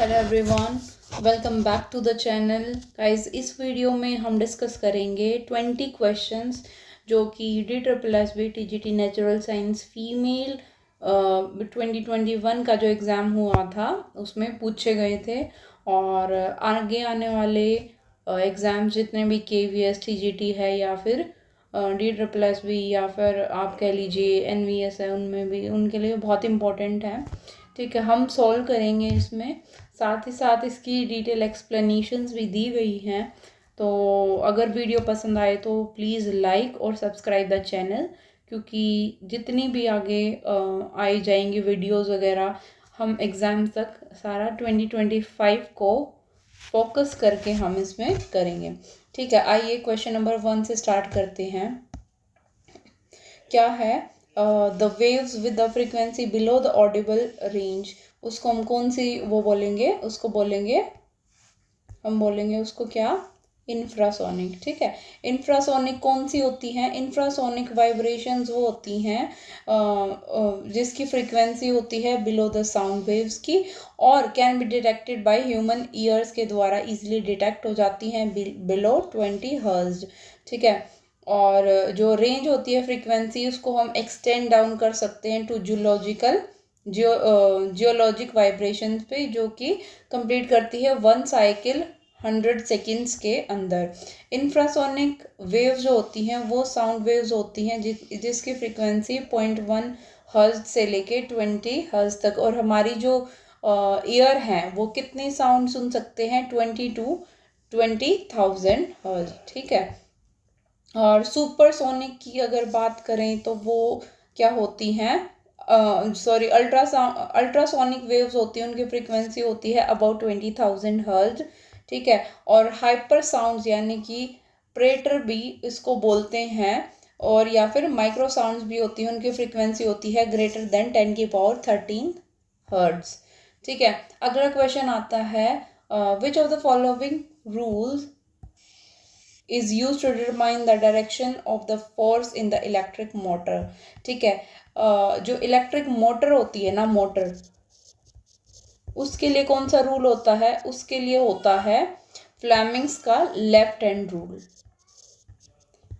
Hello everyone, welcome back to the channel. Guys, इस video में हम डिस्कस करेंगे 20 क्वेश्चंस जो कि DSSB TGT natural science female 2021 का जो एग्ज़ाम हुआ था उसमें पूछे गए थे। और आगे आने वाले एग्ज़ाम्स जितने भी KVS TGT है या फिर DSSB या फिर आप कह लीजिए NVS है, उनमें भी उनके लिए बहुत इम्पोर्टेंट है। ठीक है, हम सॉल्व करेंगे इसमें। साथ ही साथ इसकी डिटेल एक्सप्लेनेशंस भी दी गई हैं। तो अगर वीडियो पसंद आए तो प्लीज़ लाइक और सब्सक्राइब द चैनल, क्योंकि जितनी भी आगे आई जाएंगी वीडियोस वगैरह, हम एग्ज़ाम तक सारा 2025 को फोकस करके हम इसमें करेंगे। ठीक है, आइए क्वेश्चन नंबर 1 से स्टार्ट करते हैं। क्या है the waves with the frequency below the Audible range, उसको हम कौन सी वो बोलेंगे, उसको बोलेंगे हम बोलेंगे उसको क्या, इंफ्रासोनिक। ठीक है, इंफ्रासोनिक कौन सी होती हैं? इंफ्रासोनिक वाइब्रेशंस वो होती हैं जिसकी फ्रीक्वेंसी होती है बिलो द साउंड वेव्स की, और can be detected by human ears के द्वारा इजीली डिटेक्ट हो जाती हैं बिलो 20 हर्ट्ज। ठीक है, और जो रेंज होती है फ्रीक्वेंसी, उसको हम एक्सटेंड डाउन कर सकते हैं टू जियोलॉजिक वाइब्रेशन पे, जो कि कंप्लीट करती है 1 साइकिल 100 सेकेंड्स के अंदर। इंफ्रासोनिक वेव्स जो होती हैं वो साउंड वेव्स होती हैं जिसकी फ्रीक्वेंसी 0.1 हर्ट्ज से लेके 20 हर्ट्ज तक, और हमारी जो ईयर हैं वो कितने साउंड सुन सकते हैं? 20,000 हर्ट्ज। ठीक है, और सुपरसोनिक की अगर बात करें तो वो क्या होती हैं? अल्ट्रासोनिक वेव्स होती हैं, उनकी फ्रीक्वेंसी होती है अबाउट 20,000 हर्ट्ज। ठीक है, और हाइपर साउंड्स यानी कि प्रेटर भी इसको बोलते हैं, और या फिर माइक्रो साउंड्स भी होती हैं, उनकी फ्रीक्वेंसी होती है ग्रेटर देन 10 की पावर 13 हर्ट्ज। ठीक है, अगला क्वेश्चन आता है which of the following rules is used to determine the direction of the force in the electric motor। ठीक है, जो इलेक्ट्रिक मोटर होती है ना, मोटर, उसके लिए कौन सा रूल होता है? उसके लिए होता है फ्लेमिंग्स का लेफ्ट हैंड रूल।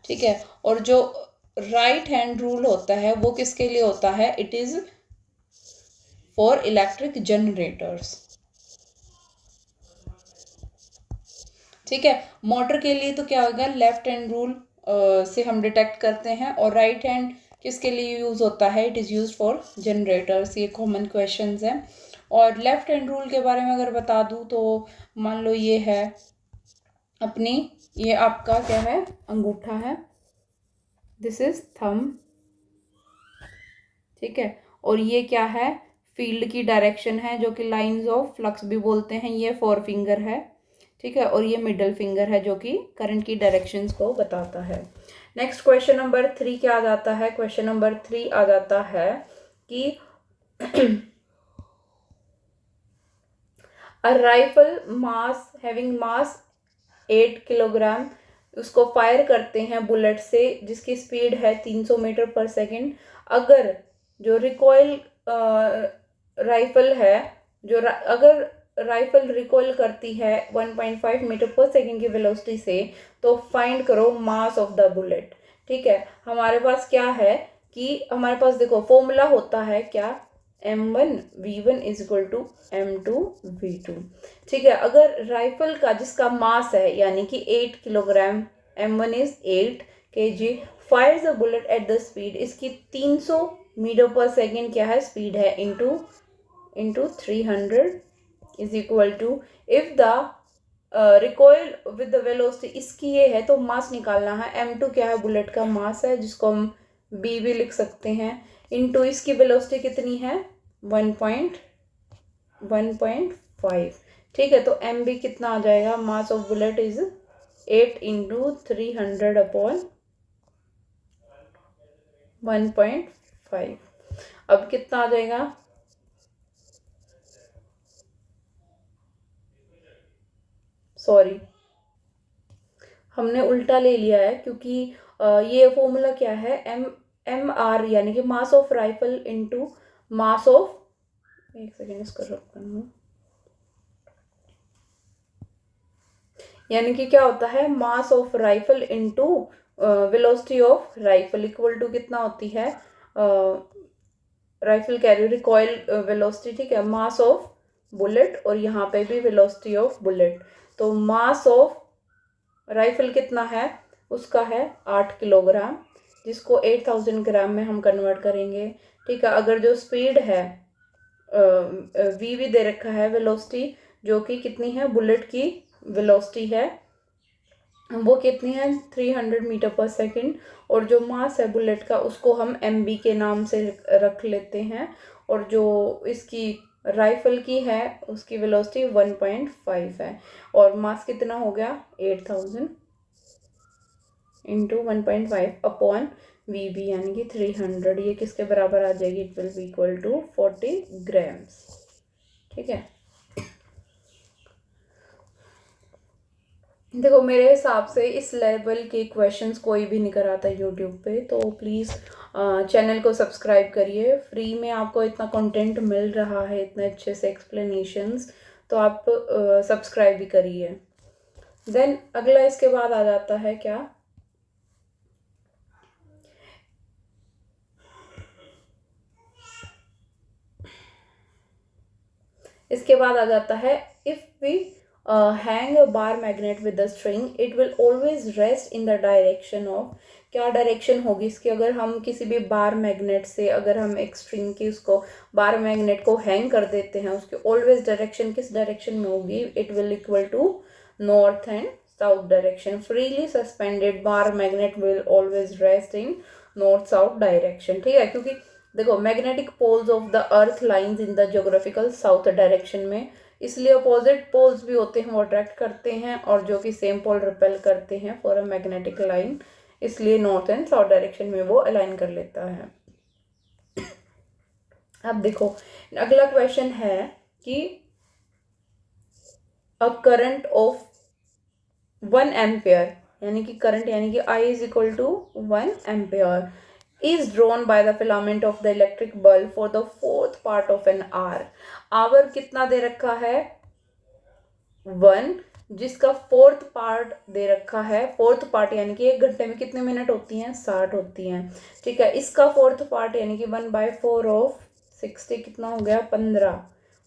ठीक है, और जो राइट हैंड रूल होता है वो किसके लिए होता है? It is for electric generators. ठीक है, मोटर के लिए तो क्या होगा, लेफ्ट हैंड रूल से हम डिटेक्ट करते हैं, और राइट हैंड किसके लिए यूज़ होता है? It is use for generators. ये कॉमन क्वेश्चंस हैं। और लेफ्ट हैंड रूल के बारे में अगर बता दूँ तो मान लो ये है अपनी, ये आपका क्या है? अंगूठा है, दिस इज थंब। ठीक है, और ये क्या है? फील्ड की डायरेक्शन है, जो कि लाइंस ऑफ फ्लक्स भी बोलते हैं। ये 4 फिंगर है। ठीक है, और ये मिडल फिंगर है जो कि करंट की डायरेक्शंस को बताता है। नेक्स्ट क्वेश्चन नंबर 3 क्या आ जाता है? क्वेश्चन नंबर 3 आ जाता है कि अ राइफल मास हैविंग मास 8 किलोग्राम, उसको फायर करते हैं बुलेट से जिसकी स्पीड है 300 मीटर पर सेकेंड। अगर जो रिकॉइल राइफल है, अगर राइफल रिकॉइल करती है 1.5 मीटर पर सेकेंड की वेलोसिटी से, तो फाइंड करो मास ऑफ द बुलेट। ठीक है, हमारे पास क्या है कि हमारे पास देखो फॉर्मूला होता है क्या, m1v1 is equal to m2v2। ठीक है, अगर राइफल का जिसका मास है यानी कि 8 kilogram, m1 is 8 kg, fires the bullet at the speed, इसकी 300 मीटर पर सेकेंड क्या है? स्पीड है, into 300 is equal to, if the recoil with the velocity, इसकी ये है तो मास निकालना है। m2 क्या है? बुलेट का मास है, जिसको हम b भी लिख सकते हैं, इंटू इसकी वेलोसिटी कितनी है? 1.5। ठीक है, तो एम बी कितना आ जाएगा? Mass of bullet is 8 into 300 upon 1.5। अब कितना आ जाएगा? सॉरी, हमने उल्टा ले लिया है, क्योंकि ये फॉर्मूला क्या है, एम आर यानी कि mass of rifle into mass of, एक सेकेंड इसको रख करना, यानी कि क्या होता है, mass of rifle into velocity of rifle equal to कितना होती है, राइफल कैरियर रिकॉइल वेलोसिटी, ठीक है, मास ऑफ बुलेट, और यहाँ पे भी वेलोसिटी ऑफ बुलेट। तो मास ऑफ राइफल कितना है, उसका है 8 किलोग्राम, जिसको 8000 ग्राम में हम कन्वर्ट करेंगे, ठीक है। अगर जो स्पीड है वी भी दे रखा है, वेलोसिटी जो कि कितनी है, बुलेट की वेलोसिटी है वो कितनी है, 300 मीटर पर सेकंड, और जो मास है बुलेट का उसको हम MB के नाम से रख लेते हैं, और जो इसकी राइफल की है उसकी वेलोसिटी 1.5 है, और मास कितना हो गया 8000 इंटू 1.5 अपॉन VB यानी कि 300, ये किसके बराबर आ जाएगी, it will be equal to 40 grams, ठीक है। देखो मेरे हिसाब से इस लेवल के क्वेश्चंस कोई भी नहीं कराता यूट्यूब पे, तो प्लीज़ चैनल को सब्सक्राइब करिए। फ्री में आपको इतना कंटेंट मिल रहा है, इतने अच्छे से एक्सप्लेनेशंस, तो आप सब्सक्राइब भी करिए। देन अगला इसके बाद आ जाता है क्या, इसके बाद आ जाता है, if we hang a bar magnet with the string it will always rest in the direction of, क्या डायरेक्शन होगी इसकी, अगर हम किसी भी बार मैग्नेट से, अगर हम एक स्ट्रिंग की उसको बार मैग्नेट को हैंग कर देते हैं, उसकी ऑलवेज डायरेक्शन किस डायरेक्शन में होगी, it will equal to north and south direction. Freely suspended bar magnet will always rest in north south direction, ठीक है, क्योंकि देखो magnetic poles of the earth lines in the geographical south direction में, इसलिए opposite poles भी होते हैं वो अट्रैक्ट करते हैं, और जो कि सेम पोल रिपेल करते हैं फॉर अ मैग्नेटिक लाइन, इसलिए नॉर्थ एंड साउथ डायरेक्शन में वो अलाइन कर लेता है। अब देखो अगला क्वेश्चन है कि अ करंट ऑफ 1 एम्पियर, यानी कि करंट यानी कि I is equal to 1 ampere is drawn by the filament of the electric bulb for the fourth part of an hour। Hour कितना दे रखा है 1, जिसका फोर्थ पार्ट दे रखा है, फोर्थ पार्ट यानी कि 1 घंटे में कितने मिनट होती हैं, 60 होती हैं, ठीक है। इसका फोर्थ पार्ट यानी कि 1/4 ऑफ 60 कितना हो गया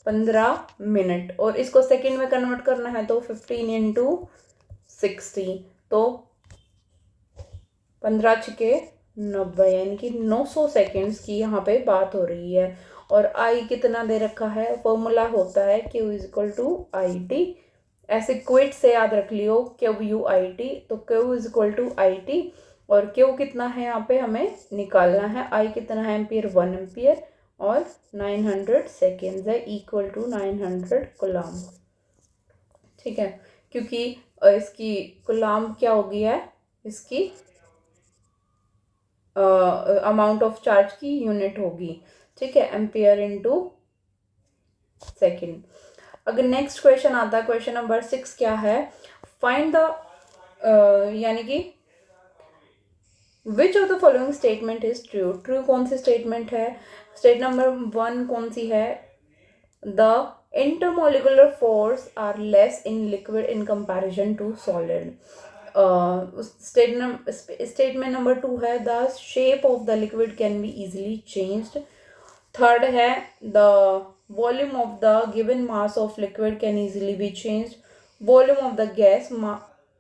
15 मिनट, और इसको सेकंड में कन्वर्ट करना है तो 15 इंटू 60, तो 15×6 = 90, यानी कि 900 सेकेंड्स की यहाँ पे बात हो रही है। और आई कितना दे रखा है, फॉर्मूला होता है Q is equal to IT, ऐसे क्विट से याद रख लियो QUIT, तो Q is equal to IT, और Q कितना है यहाँ पे हमें निकालना है, I कितना है एम्पियर 1 एम्पियर, और 900 सेकेंड्स है इक्वल टू 900 कूलम, ठीक है, क्योंकि इसकी कूलम क्या हो गई है, इसकी अमाउंट ऑफ चार्ज की यूनिट होगी, ठीक है, एम्पियर इनटू सेकेंड। अगर नेक्स्ट क्वेश्चन आता है क्वेश्चन नंबर 6, क्या है, फाइंड द यानी कि विच of the following statement is true, true कौन सी स्टेटमेंट है, स्टेट नंबर 1 कौन सी है, the intermolecular force are less in liquid in comparison to solid। Statement number 2 है, the shape of the liquid can be easily changed. Third है, the volume of the given mass of liquid can easily be changed. Volume of the gas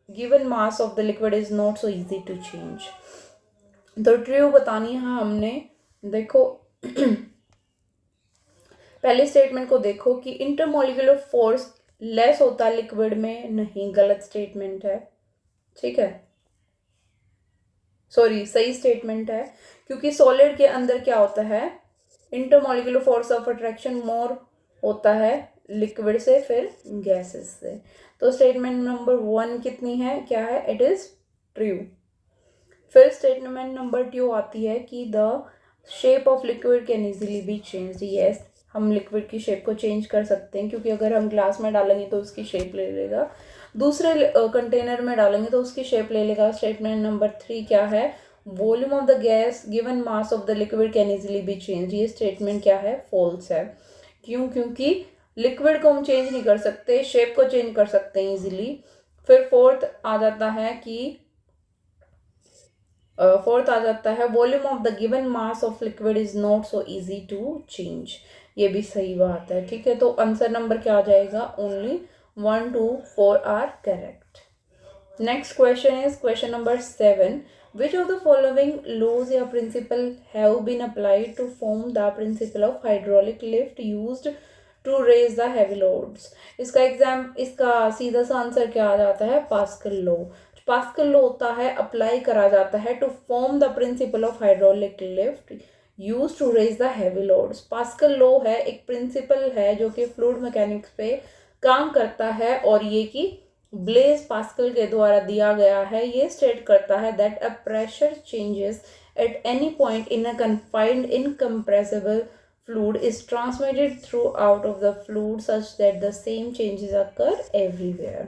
given mass of the liquid is not so easy to change. तो true बतानी है हमने, देखो पहले statement को देखो कि इंटरमोलिकुलर फोर्स लेस होता है लिक्विड में, नहीं, गलत स्टेटमेंट है, ठीक है, सॉरी सही स्टेटमेंट है, क्योंकि सॉलिड के अंदर क्या होता है, इंटरमोलिकुलर फोर्स ऑफ अट्रैक्शन मोर होता है लिक्विड से फिर गैसेस से। तो स्टेटमेंट नंबर 1 कितनी है, क्या है, इट इज ट्रू। फिर स्टेटमेंट नंबर 2 आती है कि the shape of liquid can easily be changed. Yes, हम लिक्विड की शेप को चेंज कर सकते हैं, क्योंकि अगर हम ग्लास में डालेंगे तो उसकी शेप ले लेगा, दूसरे कंटेनर में डालेंगे तो उसकी शेप ले लेगा। स्टेटमेंट नंबर 3 क्या है, volume of the gas given mass of the liquid can easily B change. ये स्टेटमेंट क्या है, फॉल्स है। क्यों, क्योंकि लिक्विड को हम चेंज नहीं कर सकते, शेप को चेंज कर सकते हैं इजीली, फिर फोर्थ आ जाता है कि volume of the given mass of liquid is not so easy to change. ये भी सही बात है, ठीक है। तो आंसर नंबर क्या आ जाएगा, only 1, 2, 4 are correct. Next question is question number 7। Which of the following laws या principle have been applied to form the principle of hydraulic lift used to raise the heavy loads. इसका सीधा सा answer क्या आ जाता है, pascal law. Pascal law होता है, apply करा जाता है to form the principle of hydraulic lift use to raise the heavy loads. Pascal law है, एक प्रिंसिपल है जो कि फ्लूइड मैकेनिक्स पे काम करता है, और ये कि ब्लेज पास्कल के द्वारा दिया गया है। ये स्टेट करता है that a pressure changes at any point in a confined incompressible fluid is transmitted throughout of the fluid such that the same changes occur everywhere.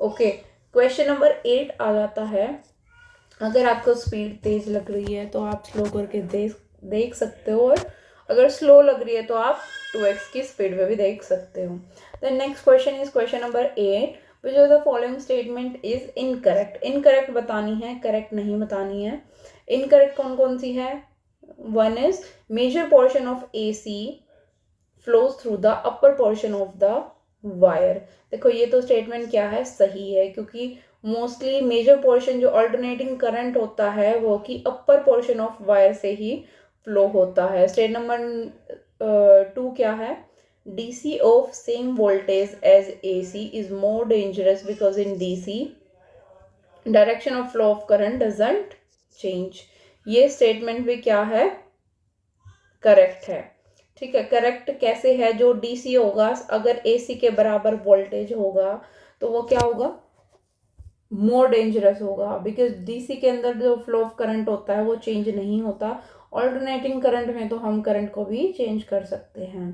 Okay, question number 8 आ जाता है। अगर आपको स्पीड तेज लग रही है तो आप स्लो करके देख सकते हो, और अगर स्लो लग रही है तो आप 2x की स्पीड में भी देख सकते हो। The next question is question number 8। Which of the following statement is incorrect. Incorrect बतानी है, करेक्ट नहीं बतानी है। इनकरेक्ट कौन कौन सी है, one is major portion of AC flows through the upper portion of the wire। देखो ये तो स्टेटमेंट क्या है, सही है, क्योंकि मोस्टली मेजर पोर्शन जो अल्टरनेटिंग करंट होता है वो कि अपर पोर्शन ऑफ वायर से ही फ्लो होता है। स्टेट नंबर 2 क्या है, DC of same voltage as AC is more dangerous because in DC direction of flow of current doesn't change. ये स्टेटमेंट भी क्या है, करेक्ट है, ठीक है। करेक्ट कैसे है, जो DC होगा अगर AC के बराबर वोल्टेज होगा तो वो क्या होगा, मोर डेंजरस होगा, बिकॉज DC के अंदर जो फ्लो ऑफ करंट होता है वो चेंज नहीं होता। ऑल्टरनेटिंग करंट में तो हम करंट को भी चेंज कर सकते हैं।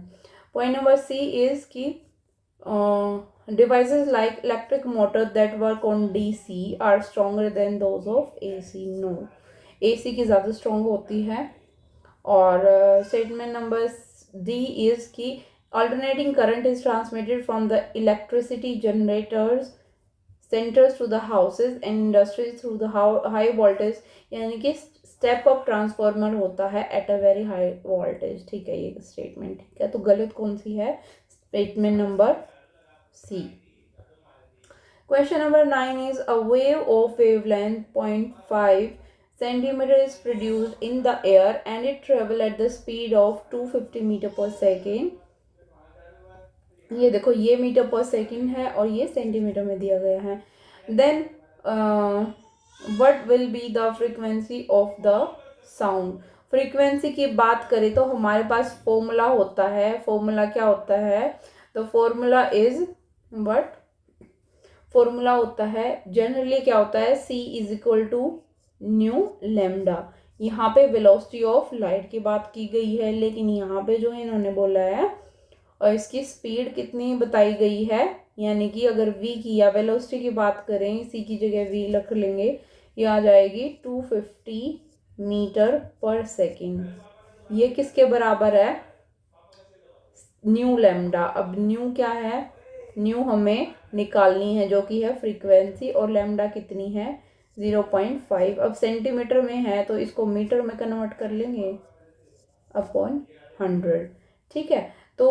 पॉइंट नंबर C इज कि devices like electric motor that work on DC are stronger than those of AC। no, AC की ज़्यादा स्ट्रॉन्ग होती है। और स्टेटमेंट नंबर D इज कि alternating current is transmitted from the electricity generators centers to the houses and industries through the high voltage, यानी कि step up transformer होता है at a very high voltage, ठीक है। ये स्टेटमेंट ठीक है, तो गलत कौन सी है, statement number C। Question number 9 is a wave of wavelength 0.5 centimeter is produced in the air and it travel at the speed of 250 meter per second। ये देखो, ये मीटर पर सेकंड है और ये सेंटीमीटर में दिया गया है। Then what will be the frequency of the sound. Frequency की बात करें तो हमारे पास फॉर्मूला होता है। फॉर्मूला क्या होता है, the formula is what, formula होता है जनरली क्या होता है, C is equal to nu lambda. यहाँ पे वेलोसिटी ऑफ लाइट की बात की गई है, लेकिन यहाँ पे जो इन्होंने बोला है और इसकी स्पीड कितनी बताई गई है, यानी कि अगर v की या वेलोसिटी की बात करें, C की जगह v रख लेंगे, ये आ जाएगी 250 मीटर पर सेकेंड। ये किसके बराबर है, न्यू लेमडा। अब न्यू क्या है, न्यू हमें निकालनी है जो कि है फ्रीक्वेंसी, और लेमडा कितनी है 0.5। अब सेंटीमीटर में है तो इसको मीटर में कन्वर्ट कर लेंगे अपॉन 100, ठीक है। तो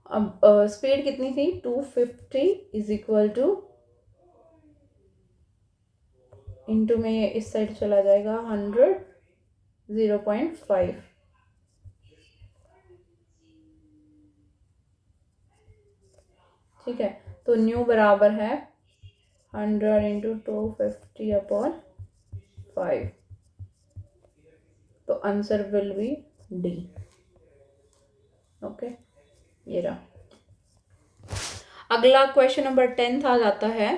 अब स्पीड कितनी थी, 250 इज इक्वल टू, इंटू में ये इस साइड चला जाएगा 100, 0.5, ठीक है। तो न्यू बराबर है 100 इंटू 250 अपॉन 5, तो answer will be D। Okay, ये रहा। अगला क्वेश्चन नंबर 10 आ जाता है,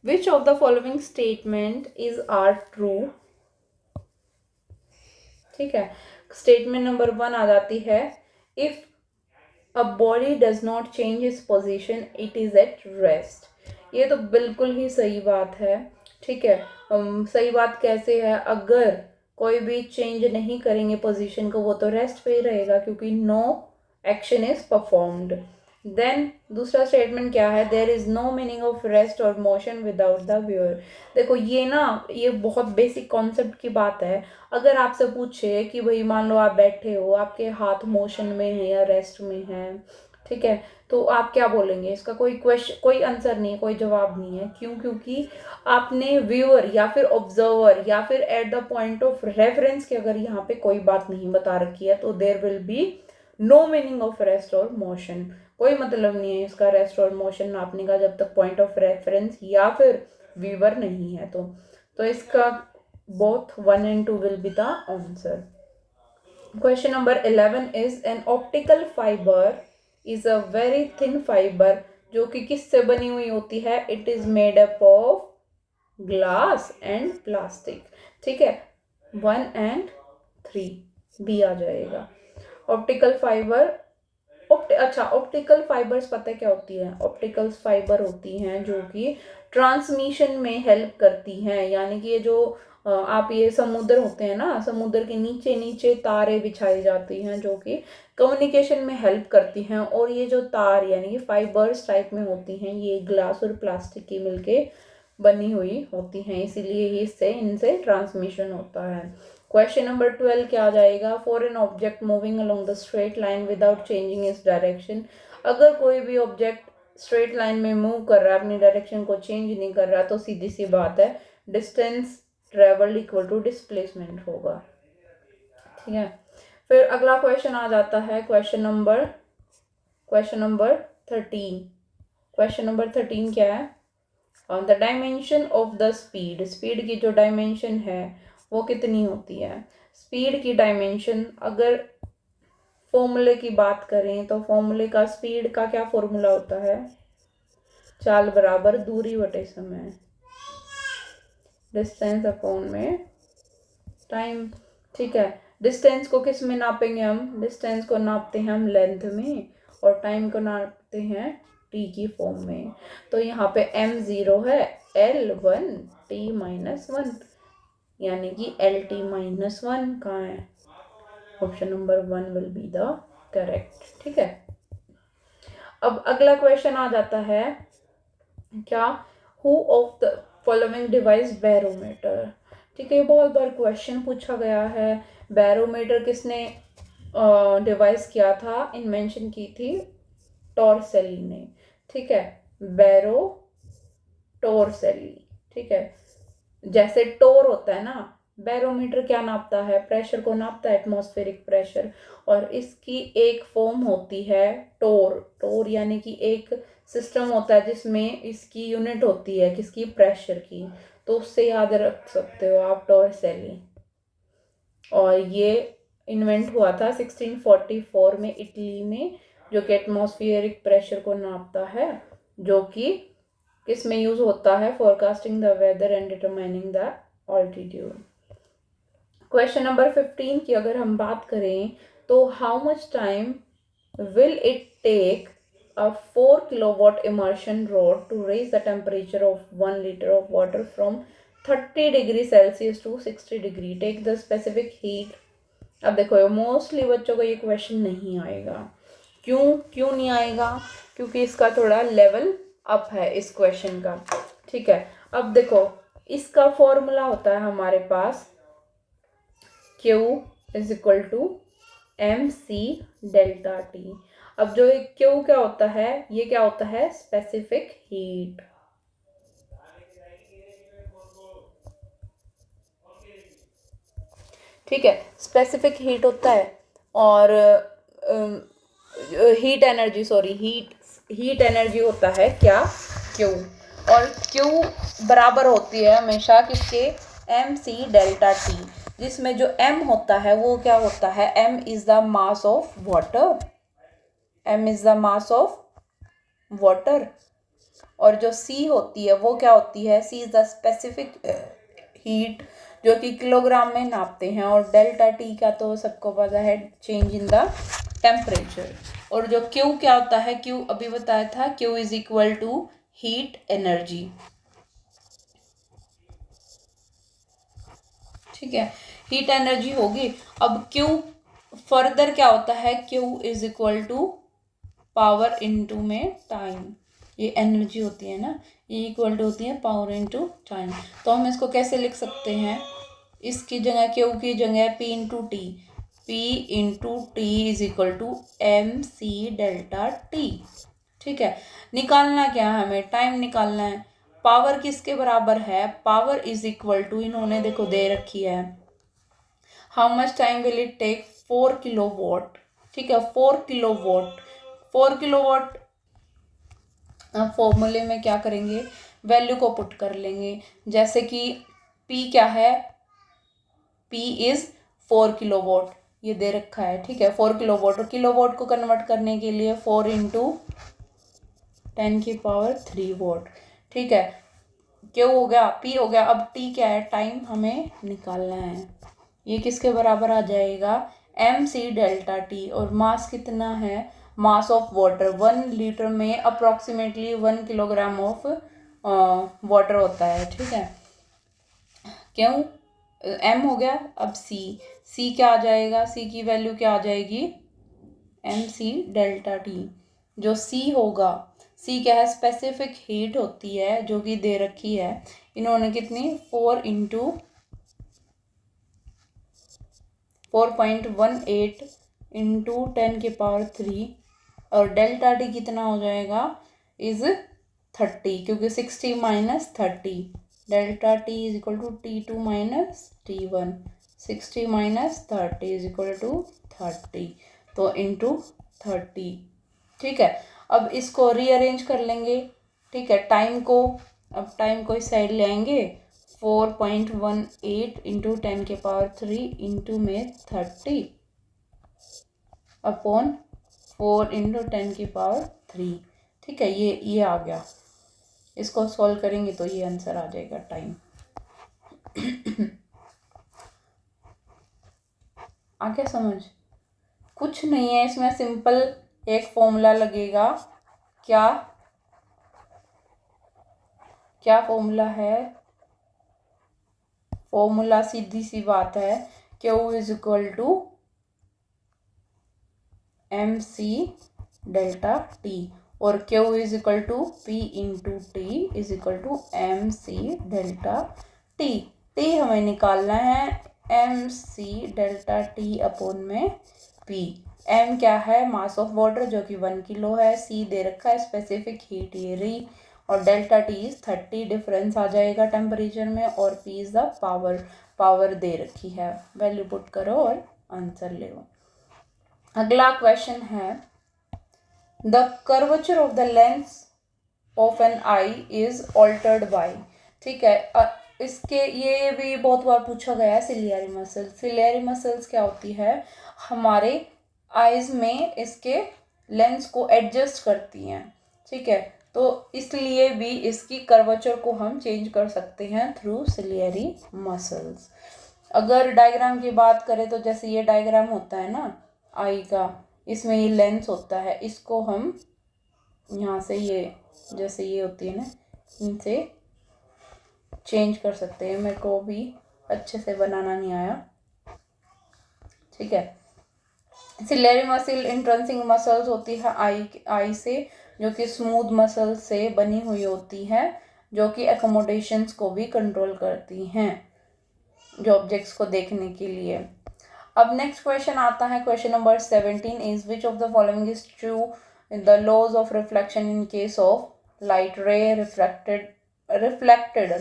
which of the following statement is are true. ठीक है, स्टेटमेंट नंबर 1 आ जाती है, if a body does not change its position it is at rest. ये तो बिल्कुल ही सही बात है, ठीक है। सही बात कैसे है, अगर कोई भी चेंज नहीं करेंगे पोजीशन को, वो तो रेस्ट पे ही रहेगा, क्योंकि no action is performed. Then दूसरा स्टेटमेंट क्या है, there is no meaning of rest और मोशन विदाउट द व्यूअर। देखो ये ना, ये बहुत बेसिक कॉन्सेप्ट की बात है। अगर आपसे पूछे कि भाई मान लो आप बैठे हो, आपके हाथ मोशन में है या रेस्ट में है, ठीक है, तो आप क्या बोलेंगे? इसका कोई क्वेश्चन, कोई आंसर नहीं है, कोई जवाब नहीं है। क्यों? क्योंकि आपने व्यूअर या फिर ऑब्जर्वर या फिर at the point of reference की अगर यहाँ पे कोई बात नहीं बता रखी है, तो there will be no meaning of rest और मोशन। कोई मतलब नहीं है इसका रेस्ट और मोशन नापने का जब तक पॉइंट ऑफ रेफरेंस या फिर व्यूअर नहीं है। तो इसका both 1 and 2 will be the answer. Question number 11 is an optical fibre is a very thin fibre जो कि किससे बनी हुई होती है? It is made up of glass and plastic. ठीक है, 1 and 3 बी आ जाएगा। ऑप्टिकल फाइबर, अच्छा ऑप्टिकल फाइबर्स पता है क्या होती है? ऑप्टिकल फाइबर होती हैं जो कि ट्रांसमिशन में हेल्प करती हैं। यानी कि ये जो आप ये समुद्र होते हैं ना, समुद्र के नीचे नीचे तारे बिछाई जाती हैं जो कि कम्युनिकेशन में हेल्प करती हैं। और ये जो तार यानी कि फाइबर्स टाइप में होती हैं, ये ग्लास और प्लास्टिक की मिलके बनी हुई होती हैं, इसीलिए ही इससे इनसे ट्रांसमिशन होता है। क्वेश्चन नंबर 12 क्या आ जाएगा? For an object moving along the straight line without changing its direction. अगर कोई भी ऑब्जेक्ट स्ट्रेट लाइन में मूव कर रहा है, अपनी डायरेक्शन को चेंज नहीं कर रहा, तो सीधी सी बात है distance travel equal to displacement होगा। ठीक है, फिर अगला क्वेश्चन आ जाता है क्वेश्चन नंबर 13। क्वेश्चन नंबर 13 क्या है? The dimension of the speed, speed की जो डायमेंशन है वो कितनी होती है? स्पीड की डायमेंशन अगर फॉर्मूले की बात करें तो फॉर्मूले का स्पीड का क्या फॉर्मूला होता है? चाल बराबर दूरी बटे समय, डिस्टेंस अपॉन में टाइम। ठीक है, डिस्टेंस को किस में नापेंगे हम? डिस्टेंस को नापते हैं हम लेंथ में, और टाइम को नापते हैं टी की फॉर्म में। तो यहाँ पे m 0 है, l 1, t -1, यानी कि एल टी -1 कहाँ है? Option number 1 will be the correct. ठीक है, अब अगला क्वेश्चन आ जाता है क्या? Who of the following device barometer. ठीक है, बहुत बार क्वेश्चन पूछा गया है। बैरोमीटर किसने डिवाइस किया था, इन्वेंशन की थी? टॉरसेली ने। ठीक है, बैरो टॉरसेली। ठीक है, जैसे टोर होता है ना, बैरोमीटर क्या नापता है? प्रेशर को नापता है, एटमॉस्फेरिक प्रेशर। और इसकी एक फॉर्म होती है टोर। टोर यानी कि एक सिस्टम होता है जिसमें इसकी यूनिट होती है किसकी? प्रेशर की। तो उससे याद रख सकते हो आप टॉरसेली। और ये इन्वेंट हुआ था 1644 में इटली में, जो कि एटमॉस्फेरिक प्रेशर को नापता है, जो कि किस में यूज होता है? Forecasting the weather and determining the altitude. Question number 15 की अगर हम बात करें तो how much time will it take a 4 kilowatt immersion rod to raise the temperature of 1 liter of water from 30 degree Celsius to 60 degree? Take the specific heat। अब देखो mostly बच्चों को ये क्वेश्चन नहीं आएगा। क्यों नहीं आएगा? क्योंकि इसका थोड़ा लेवल अप है इस क्वेश्चन का। ठीक है, अब देखो इसका फॉर्मूला होता है हमारे पास Q is equal to MC delta T। अब जो Q क्या होता है? ये क्या होता है? Specific heat. ठीक है, स्पेसिफिक हीट होता है। और heat energy, sorry heat energy होता है क्या? Q। और Q बराबर होती है हमेशा किसके? MC डेल्टा T, जिसमें जो M होता है वो क्या होता है? M is the mass of water. M is the mass of water. और जो C होती है वो क्या होती है? C is the specific heat, जो कि किलोग्राम में नापते हैं। और डेल्टा T का तो सबको पता है, चेंज इन द टेम्परेचर। और जो Q क्या होता है? Q अभी बताया था, Q is equal to heat energy. ठीक है, हीट एनर्जी होगी। अब Q फर्दर क्या होता है? Q is equal to power into में टाइम, ये एनर्जी होती है ना, ये इक्वल टू होती है पावर इनटू टाइम। तो हम इसको कैसे लिख सकते हैं, इसकी जगह क्यू की जगह P into T, P into T is equal to M C delta T. ठीक है, निकालना क्या है हमें, टाइम निकालना है। पावर किसके बराबर है, पावर इज इक्वल टू, इन्होंने देखो दे रखी है, how much time will it take, 4 kilowatt. ठीक है, 4 किलोवाट, 4 किलोवाट। अब फॉर्मूले में क्या करेंगे, वैल्यू को पुट कर लेंगे, जैसे कि P क्या है, P इज 4 किलोवाट, ये दे रखा है। ठीक है, 4 किलोवाट, और किलोवाट को कन्वर्ट करने के लिए 4 इंटू 10⁻³ वॉट। ठीक है, क्यों हो गया, P हो गया। अब T क्या है, टाइम हमें निकालना है, ये किसके बराबर आ जाएगा, mc डेल्टा टी। और मास कितना है, मास ऑफ वाटर, 1 लीटर में अप्रोक्सीमेटली 1 किलोग्राम ऑफ वाटर होता है। ठीक है, क्यों, m हो गया। अब c क्या आ जाएगा, c की वैल्यू क्या आ जाएगी, mc डेल्टा टी। जो c होगा, c क्या है, स्पेसिफिक हीट होती है जो कि दे रखी है, इन्होंने कितनी 4 इंटू 4.18 इंटू 10⁻³, और डेल्टा टी कितना हो जाएगा, इज 30, क्योंकि 60 minus 30, delta T is equal to T2 minus T1, 60 minus 30 is equal to 30, तो इंटू 30। ठीक है, अब इसको रीअरेंज कर लेंगे। ठीक है, टाइम को, अब टाइम को इस साइड ले आएंगे, 4.18 इंटू 10⁻³ इंटू में 30 अपॉन 4 इंटू 10⁻³। ठीक है, ये आ गया, इसको सॉल्व करेंगे तो ये आंसर आ जाएगा टाइम। आ क्या समझ, कुछ नहीं है इसमें, सिंपल एक फॉर्मूला लगेगा। क्या क्या फॉर्मूला है, फॉर्मूला सीधी सी बात है, Q is equal to mc delta T, और Q is equal to P into T is equal to mc delta T. T हमें निकालना है mc डेल्टा टी अपॉन में P। m क्या है, मास ऑफ वाटर जो कि 1 किलो है, c दे रखा है स्पेसिफिक हीट ये रही, और डेल्टा टी इज 30, डिफरेंस आ जाएगा टेम्परेचर में, और P is the power, power दे रखी है, वैल्यू पुट करो और आंसर ले। अगला क्वेश्चन है, the curvature of the lens of an eye is altered by. ठीक है, इसके ये भी बहुत बार पूछा गया है, सिलियरी मसल्स। सिलियरी मसल्स क्या होती है, हमारे आईज में इसके लेंस को एडजस्ट करती हैं। ठीक है, तो इसलिए भी इसकी कर्वेचर को हम चेंज कर सकते हैं थ्रू सिलियरी मसल्स। अगर डायग्राम की बात करें तो जैसे ये डायग्राम होता है ना आई का, इसमें ये लेंस होता है, इसको हम यहाँ से ये जैसे ये होती है ना, इनसे चेंज कर सकते हैं। मेरे को भी अच्छे से बनाना नहीं आया। ठीक है, सिलेरी मसल इंट्रेंसिक मसल्स होती है आई से, जो कि स्मूथ मसल से बनी हुई होती है, जो कि एकोमोडेशंस को भी कंट्रोल करती हैं, जो ऑब्जेक्ट्स को देखने के लिए। अब नेक्स्ट क्वेश्चन आता है, question number 17 is which of the following is true, the laws of reflection in case of light ray reflected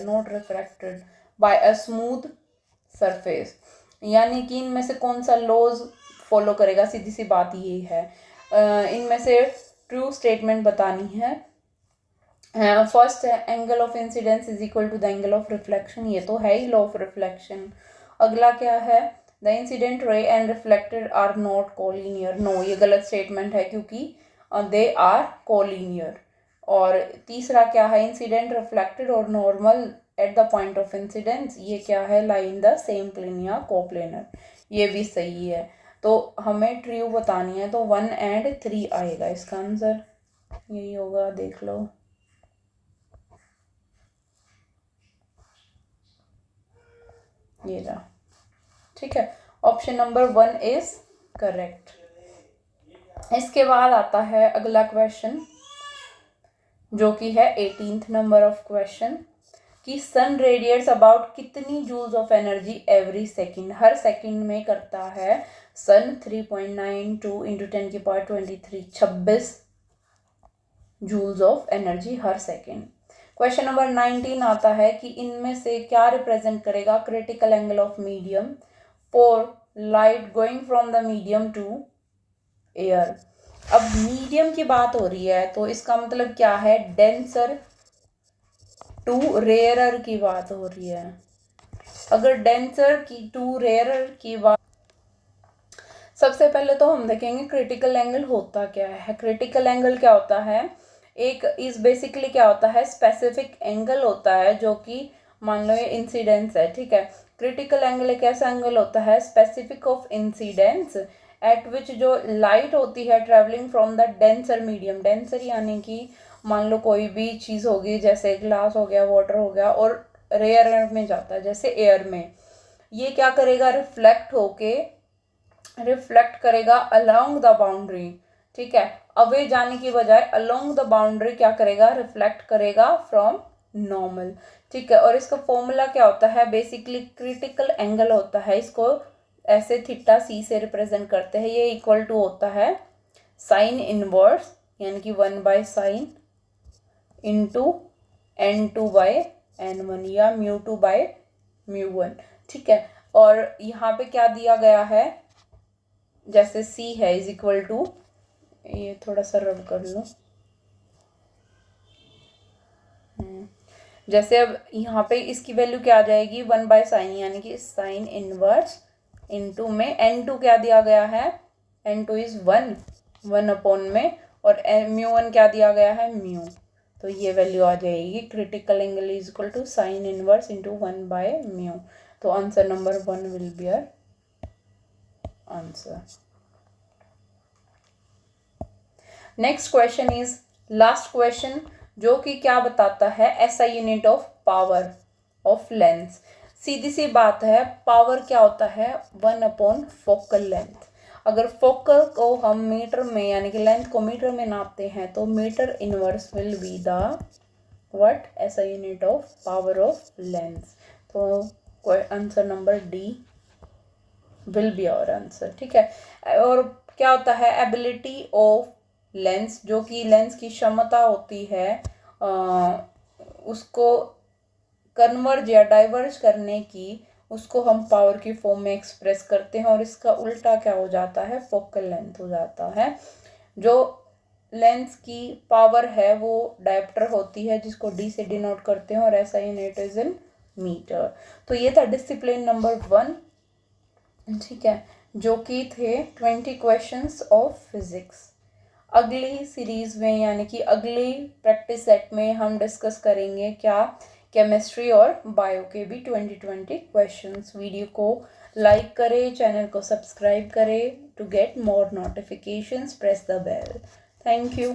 not refracted by a smooth surface. यानी कि इनमें से कौन सा लॉज फॉलो करेगा, सीधी सी बात ये है। इनमें से ट्रू स्टेटमेंट बतानी है। फर्स्ट है angle of incidence is equal to the angle of reflection, ये तो है ही लॉ ऑफ रिफ्लेक्शन। अगला क्या है, the incident ray and reflected are not collinear, no ये गलत स्टेटमेंट है क्योंकि दे आर कोलिनियर। और तीसरा क्या है, इंसिडेंट रिफ्लेक्टेड और normal at the point of incidence, ये क्या है, लाई इन द सेम प्लेन या कोप्लेनर, ये भी सही है। तो हमें ट्रू बतानी है, तो 1 and 3 आएगा इसका आंसर, यही होगा, देख लो। ये रहा। ठीक है, ऑप्शन नंबर 1 इज करेक्ट। इसके बाद आता है अगला क्वेश्चन, जो कि है 18th नंबर ऑफ क्वेश्चन, कि सन रेडिएट्स अबाउट कितनी joules of energy every second, हर सेकेंड में करता है sun 3.92 into 10⁻23 26 joules of energy हर सेकेंड। क्वेश्चन नंबर 19 आता है कि इनमें से क्या रिप्रेजेंट करेगा critical angle of medium for light going from the medium to air. अब मीडियम की बात हो रही है तो इसका मतलब क्या है, डेंसर टू रेयरर की बात हो रही है। अगर डेंसर की टू रेयरर की बात, सबसे पहले तो हम देखेंगे क्रिटिकल एंगल होता क्या है। क्रिटिकल एंगल क्या होता है, एक इस बेसिकली क्या होता है, स्पेसिफिक एंगल होता है जो कि मान लो ये इंसिडेंस है, ठीक है। क्रिटिकल एंगल एक ऐसा एंगल होता है स्पेसिफिक ऑफ इंसिडेंस एट विच जो लाइट होती है travelling from the denser medium, denser यानी कि मान लो कोई भी चीज़ होगी, जैसे ग्लास हो गया, वाटर हो गया, और रेयर में जाता है जैसे एयर में, ये क्या करेगा, रिफ्लेक्ट करेगा अलोंग द बाउंड्री, ठीक है। अवे जाने की बजाय अलोंग द बाउंड्री क्या करेगा, रिफ्लेक्ट करेगा फ्रॉम नॉर्मल, ठीक है। और इसका फॉर्मूला क्या होता है, बेसिकली क्रिटिकल एंगल होता है, इसको ऐसे थीटा सी से रिप्रेजेंट करते हैं, ये इक्वल टू होता है साइन इनवर्स यानी कि 1/sin इंटू n2/n1 या μ2/μ1, ठीक है। और यहाँ पे क्या दिया गया है, जैसे c है इज इक्वल टू, ये थोड़ा सा रब कर लो, जैसे अब यहाँ पे इसकी वैल्यू क्या आ जाएगी, 1/sin यानी कि साइन इनवर्स इंटू में n2 क्या दिया गया है, n2 इज 1 अपॉन में, और μ1 क्या दिया गया है, म्यू, तो ये वैल्यू आ जाएगी critical angle is equal to sine inverse into 1/μ। तो answer number 1 will be our answer. Next question is last question, जो कि क्या बताता है, SI unit of power of lens. सीधी सी बात है, पावर क्या होता है, 1/फोकल लेंथ। अगर फोकल को हम मीटर में यानी कि लेंथ को मीटर में नापते हैं तो metre inverse will be the what, SI unit of power of lens. तो answer number D will be our answer, ठीक है। और क्या होता है, एबिलिटी ऑफ लेंस, जो कि लेंस की क्षमता होती है उसको कन्वर्ज या डाइवर्ज करने की, उसको हम पावर की फॉर्म में एक्सप्रेस करते हैं, और इसका उल्टा क्या हो जाता है, फोकल लेंथ हो जाता है। जो लेंस की पावर है वो डायप्टर होती है, जिसको डी से डिनोट करते हैं, और ऐसा यूनिट इज इन मीटर। तो ये था डिसिप्लिन नंबर 1, ठीक है, जो कि थे 20 क्वेश्चंस ऑफ फिजिक्स। अगली सीरीज में यानी कि अगली प्रैक्टिस सेट में हम डिस्कस करेंगे क्या, केमिस्ट्री और बायो के भी 20 क्वेश्चंस। वीडियो को लाइक करें, चैनल को सब्सक्राइब करें, to get more notifications press the bell. Thank you.